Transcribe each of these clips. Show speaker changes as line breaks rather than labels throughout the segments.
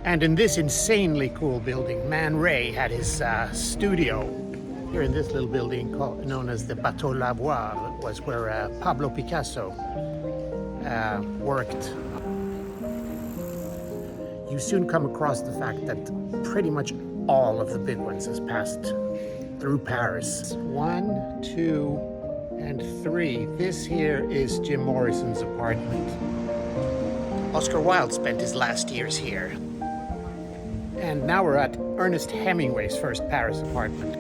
And in this insanely cool building, Man Ray had his studio. Here in this little building known as the Bateau-Lavoir was where Pablo Picasso worked. You soon come across the fact that pretty much all of the big ones has passed through Paris. 1, 2, and 3. This here is Jim Morrison's apartment. Oscar Wilde spent his last years here. And now we're at Ernest Hemingway's first Paris apartment.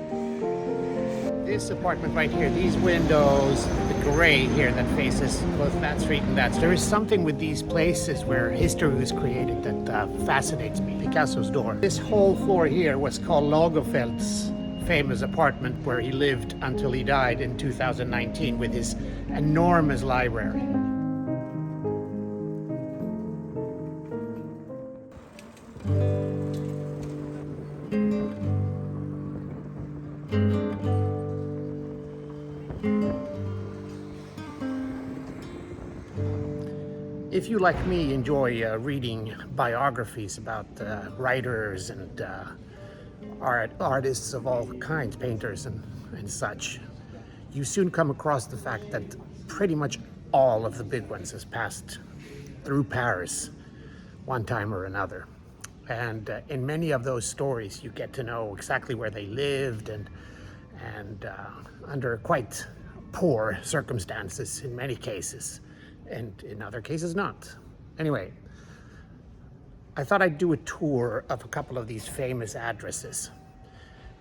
This apartment right here, these windows, the gray here that faces both that street and that. There is something with these places where history was created that fascinates me. Picasso's door. This whole floor here was Karl Lagerfeld's famous apartment where he lived until he died in 2019 with his enormous library. If you, like me, enjoy reading biographies about writers and artists of all kinds, painters and such, you soon come across the fact that pretty much all of the big ones has passed through Paris one time or another. And in many of those stories, you get to know exactly where they lived and under quite poor circumstances in many cases. And in other cases not. Anyway, I thought I'd do a tour of a couple of these famous addresses.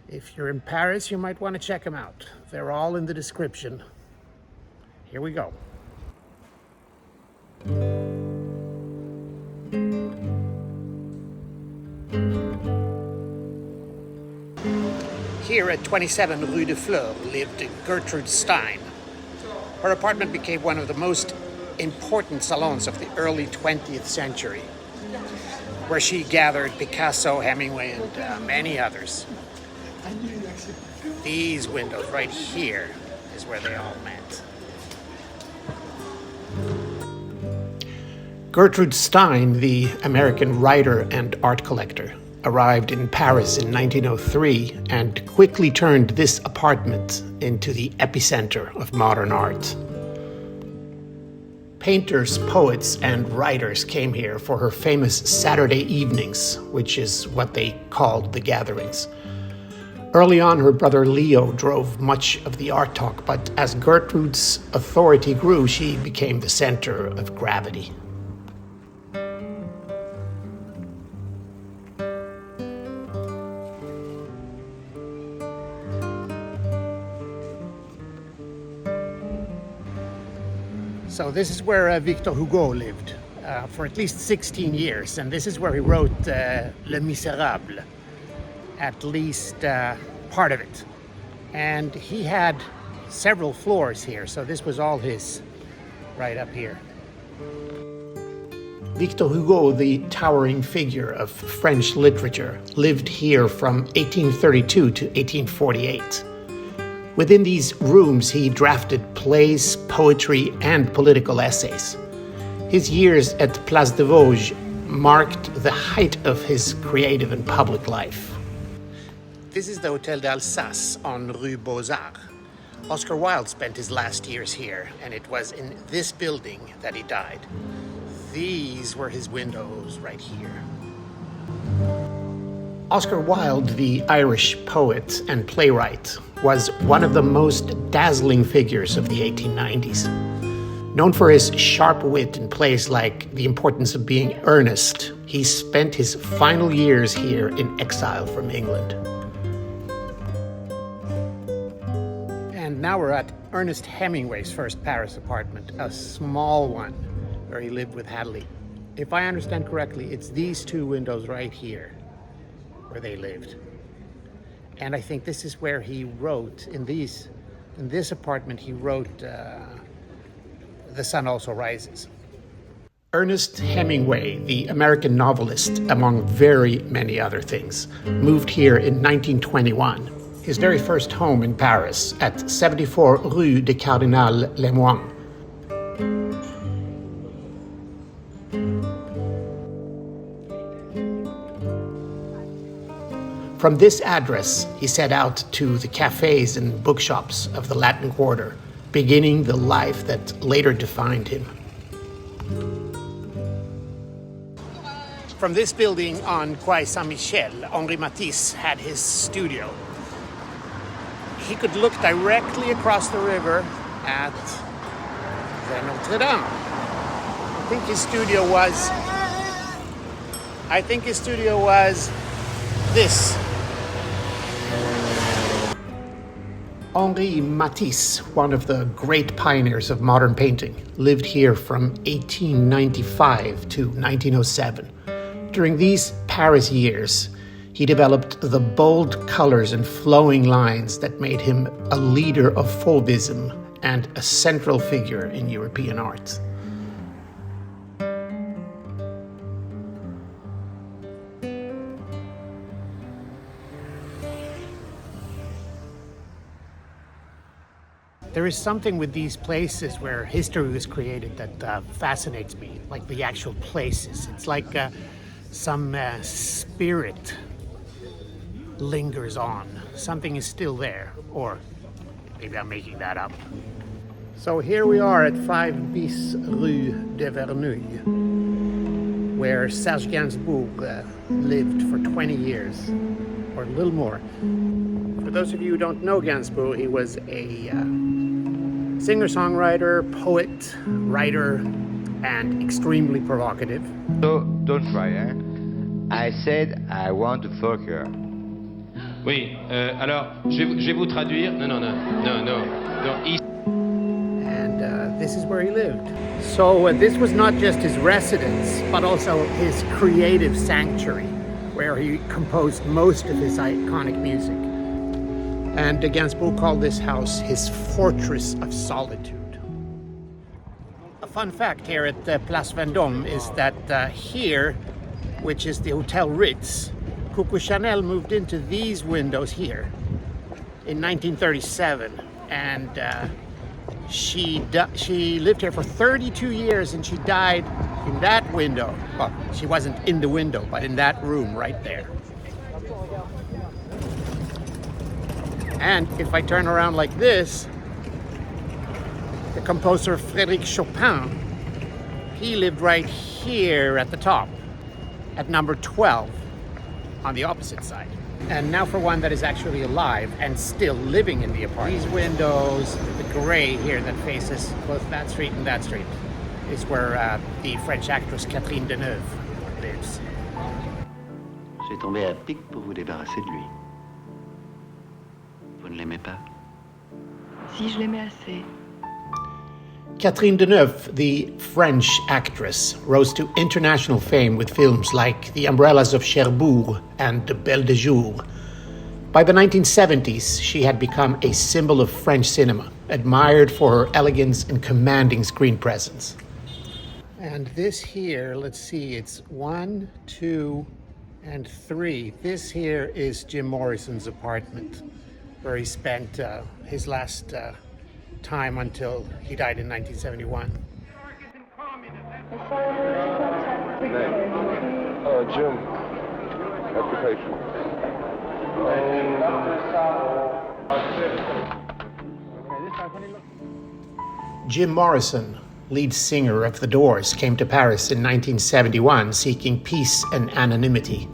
If you're in Paris, you might want to check them out. They're all in the description. Here we go. Here at 27 Rue de Fleur lived Gertrude Stein. Her apartment became one of the most important salons of the early 20th century, where she gathered Picasso, Hemingway, and many others. These windows right here is where they all met. Gertrude Stein, the American writer and art collector, arrived in Paris in 1903 and quickly turned this apartment into the epicenter of modern art. Painters, poets, and writers came here for her famous Saturday evenings, which is what they called the gatherings. Early on, her brother Leo drove much of the art talk, but as Gertrude's authority grew, she became the center of gravity. So this is where Victor Hugo lived for at least 16 years, and this is where he wrote Les Misérables, at least part of it. And he had several floors here, so this was all his, right up here. Victor Hugo, the towering figure of French literature, lived here from 1832 to 1848. Within these rooms, he drafted plays, poetry, and political essays. His years at Place de Vosges marked the height of his creative and public life. This is the Hôtel d'Alsace on Rue Beaux-Arts. Oscar Wilde spent his last years here, and it was in this building that he died. These were his windows right here. Oscar Wilde, the Irish poet and playwright, was one of the most dazzling figures of the 1890s. Known for his sharp wit in plays like The Importance of Being Ernest, he spent his final years here in exile from England. And now we're at Ernest Hemingway's first Paris apartment, a small one where he lived with Hadley. If I understand correctly, it's these two windows right here where they lived. And I think this is where he wrote, in this apartment, he wrote The Sun Also Rises. Ernest Hemingway, the American novelist, among very many other things, moved here in 1921. His very first home in Paris at 74 Rue de Cardinal, Lemoine. From this address, he set out to the cafes and bookshops of the Latin Quarter, beginning the life that later defined him. From this building on quai Saint-Michel, Henri Matisse had his studio. He could look directly across the river at the Notre Dame. I think his studio was this. Henri Matisse, one of the great pioneers of modern painting, lived here from 1895 to 1907. During these Paris years, he developed the bold colors and flowing lines that made him a leader of Fauvism and a central figure in European art. There is something with these places where history was created that fascinates me, like the actual places. It's like some spirit lingers on. Something is still there, or maybe I'm making that up. So here we are at 5 bis rue de Verneuil, where Serge Gainsbourg lived for 20 years, or a little more. For those of you who don't know Gainsbourg, he was a singer-songwriter, poet, writer, and extremely provocative.
So, don't try, eh? I said I want to fuck her.
Oui, alors, je vais vous traduire. Non.
And this is where he lived. So this was not just his residence, but also his creative sanctuary, where he composed most of his iconic music. And Gainsbourg called this house his fortress of solitude. A fun fact here at Place Vendôme is that here, which is the Hotel Ritz, Coco Chanel moved into these windows here in 1937, and she lived here for 32 years, and she died in that window. Well, she wasn't in the window, but in that room right there. And if I turn around like this, the composer Frédéric Chopin, he lived right here at the top, at number 12, on the opposite side. And now for one that is actually alive and still living in the apartment. These windows, the gray here that faces both that street and that street, is where the French actress Catherine Deneuve lives.
J'ai tombé à pic pour vous débarrasser de lui. Vous ne l'aimez pas?
Si, je l'aimais assez.
Catherine Deneuve, the French actress, rose to international fame with films like The Umbrellas of Cherbourg and Belle de Jour. By the 1970s, she had become a symbol of French cinema, admired for her elegance and commanding screen presence. And this here, let's see, it's 1, 2, and 3. This here is Jim Morrison's apartment, where he spent his last time until he died in 1971.
Jim, application.
Jim Morrison, lead singer of The Doors, came to Paris in 1971 seeking peace and anonymity.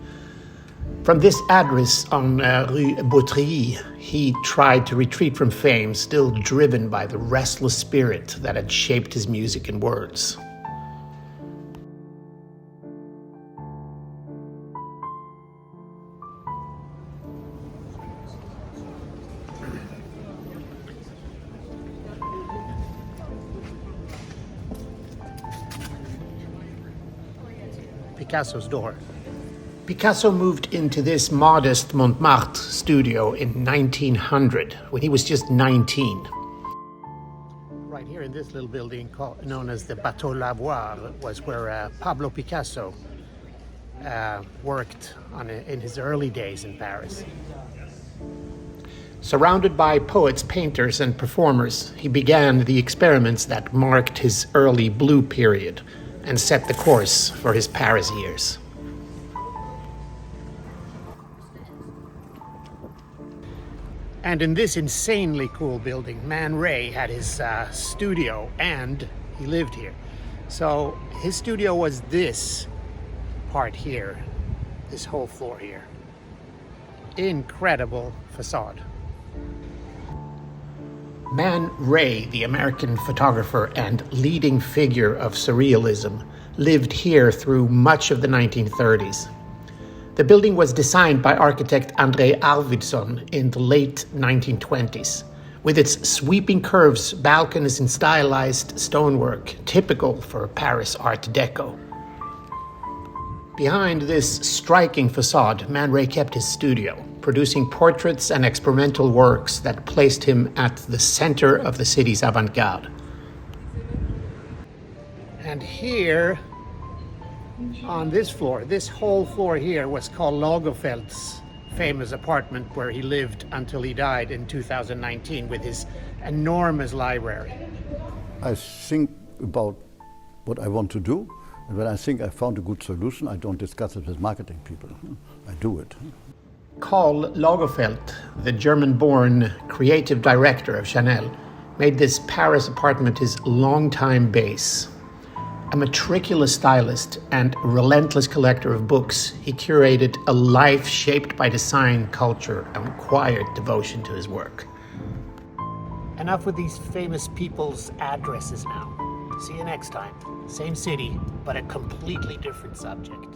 From this address on Rue Beautreillis, he tried to retreat from fame, still driven by the restless spirit that had shaped his music and words. Picasso's door. Picasso moved into this modest Montmartre studio in 1900 when he was just 19. Right here in this little building known as the Bateau-Lavoir was where Pablo Picasso worked in his early days in Paris. Surrounded by poets, painters, and performers, he began the experiments that marked his early blue period and set the course for his Paris years. And in this insanely cool building, Man Ray had his studio, and he lived here. So his studio was this part here, this whole floor here. Incredible facade. Man Ray, the American photographer and leading figure of surrealism, lived here through much of the 1930s. The building was designed by architect André Arvidsson in the late 1920s, with its sweeping curves, balconies, and stylized stonework, typical for Paris Art Deco. Behind this striking facade, Man Ray kept his studio, producing portraits and experimental works that placed him at the center of the city's avant-garde. And here, on this floor, this whole floor here was Karl Lagerfeld's famous apartment where he lived until he died in 2019 with his enormous library.
I think about what I want to do, and when I think I found a good solution, I don't discuss it with marketing people. I do it.
Karl Lagerfeld, the German-born creative director of Chanel, made this Paris apartment his longtime base. A meticulous stylist and relentless collector of books, he curated a life shaped by design, culture, and quiet devotion to his work. Enough with these famous people's addresses now. See you next time. Same city, but a completely different subject.